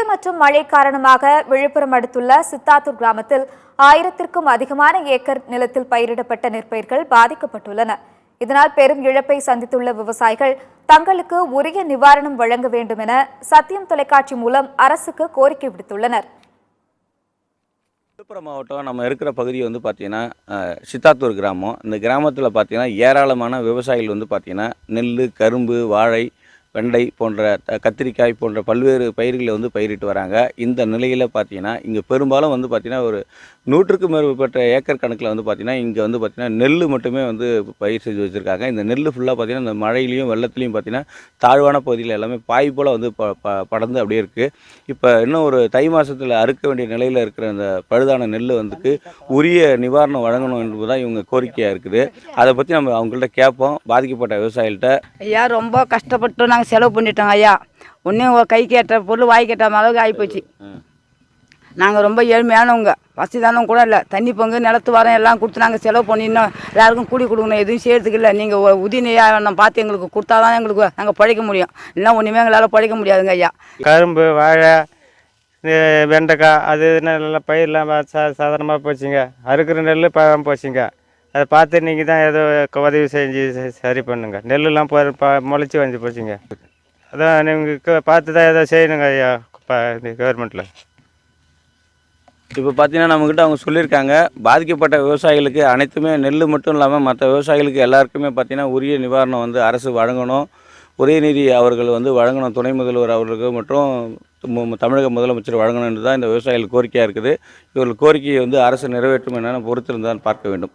புயல் மற்றும் மழை காரணமாக விழுப்புரம் அடுத்துள்ள சித்தாத்தூர் கிராமத்தில் 1000க்கும் அதிகமான ஏக்கர் நிலத்தில் பயிரிடப்பட்ட நெற்பயிர்கள் பாதிக்கப்பட்டுள்ளன. இதனால் பெரும் இழப்பை சந்தித்துள்ள விவசாயிகள் தங்களுக்கு உரிய நிவாரணம் வழங்க வேண்டும் என சத்தியம் தொலைக்காட்சி மூலம் அரசுக்கு கோரிக்கை விடுத்துள்ளனர். விழுப்புரம் மாவட்டம் நம்ம இருக்கிற பகுதி வந்து பார்த்தீங்கன்னா சித்தாத்தூர் கிராமம். இந்த கிராமத்தில் பார்த்தீங்கன்னா ஏராளமான விவசாயிகள் வந்து பார்த்தீங்கன்னா நெல், கரும்பு, வாழை, வெண்டை போன்ற கத்திரிக்காய் போன்ற பல்வேறு பயிர்களை வந்து பயிரிட்டு வராங்க. இந்த நிலையில் பார்த்தீங்கன்னா இங்கே பெரும்பாலும் வந்து பார்த்திங்கன்னா ஒரு 100க்கும் மேற்பட்ட ஏக்கர் கணக்கில் வந்து பார்த்திங்கன்னா இங்கே வந்து பார்த்திங்கன்னா நெல் மட்டுமே வந்து பயிர் செஞ்சு வச்சுருக்காங்க. இந்த நெல் ஃபுல்லாக பார்த்திங்கன்னா இந்த மழையிலையும் வெள்ளத்துலையும் பார்த்திங்கன்னா தாழ்வான பகுதியில் எல்லாமே பாய் போல் வந்து படர்ந்து அப்படியே இருக்குது. இப்போ இன்னும் ஒரு தை மாதத்தில் அறுக்க வேண்டிய நிலையில் இருக்கிற இந்த பழுதான நெல் வந்து உரிய நிவாரணம் வழங்கணும் என்பது தான் இவங்க கோரிக்கையாக இருக்குது. அதை பற்றி நம்ம அவங்கள்ட்ட கேட்போம், பாதிக்கப்பட்ட விவசாயிகள்கிட்ட. ஐயா, ரொம்ப கஷ்டப்பட்டு நாங்கள் செலவு பண்ணிட்டோங்க ஐயா. ஒன்றும் கை கேட்ட பொருள் வாய் கேட்ட அளவுக்கு ஆகிப்போச்சு. நாங்கள் ரொம்ப ஏழ்மையானவங்க, வசதிதானவங்க கூட இல்லை. தண்ணி பங்கு, நிலத்து வாரம் எல்லாம் கொடுத்து நாங்கள் செலவு பண்ணிடணும். எல்லாருக்கும் கூடி கொடுக்கணும், எதுவும் செய்யறதுக்கு இல்லை. நீங்கள் உதவியாக பார்த்து எங்களுக்கு கொடுத்தா தான் எங்களுக்கு நாங்கள் பழைக்க முடியும். இல்லைன்னா ஒன்றுமே எங்களால் பழைக்க முடியாதுங்க ஐயா. கரும்பு, வாழை, வெண்டைக்காய் அது நல்லா பயிரெலாம் சாதாரணமாக போச்சுங்க. அறுக்கிற நெல் போச்சுங்க. அதை பார்த்து நீங்கள் தான் ஏதோ உதவி செஞ்சு சரி பண்ணுங்க. நெல்லுலாம் முளைச்சி வந்து போச்சுங்க. அதான் நீங்கள் பார்த்து தான் ஏதோ செய்யணுங்க ஐயா கவர்மெண்ட்டில். இப்போ பார்த்தீங்கன்னா நம்மக்கிட்ட அவங்க சொல்லியிருக்காங்க, பாதிக்கப்பட்ட விவசாயிகளுக்கு அனைத்துமே நெல் மட்டும் இல்லாமல் மற்ற விவசாயிகளுக்கு எல்லாருக்குமே பார்த்திங்கன்னா உரிய நிவாரணம் வந்து அரசு வழங்கணும். உதயநிதி அவர்கள் வந்து வழங்கணும், துணை முதல்வர் அவர்களுக்கு மற்றும் தமிழக முதலமைச்சர் வழங்கணும் என்று தான் இந்த விவசாயிகள் கோரிக்கையாக இருக்குது. இவர்கள் கோரிக்கையை வந்து அரசு நிறைவேற்றும் என்னென்னு பொறுத்திருந்தான் பார்க்க வேண்டும்.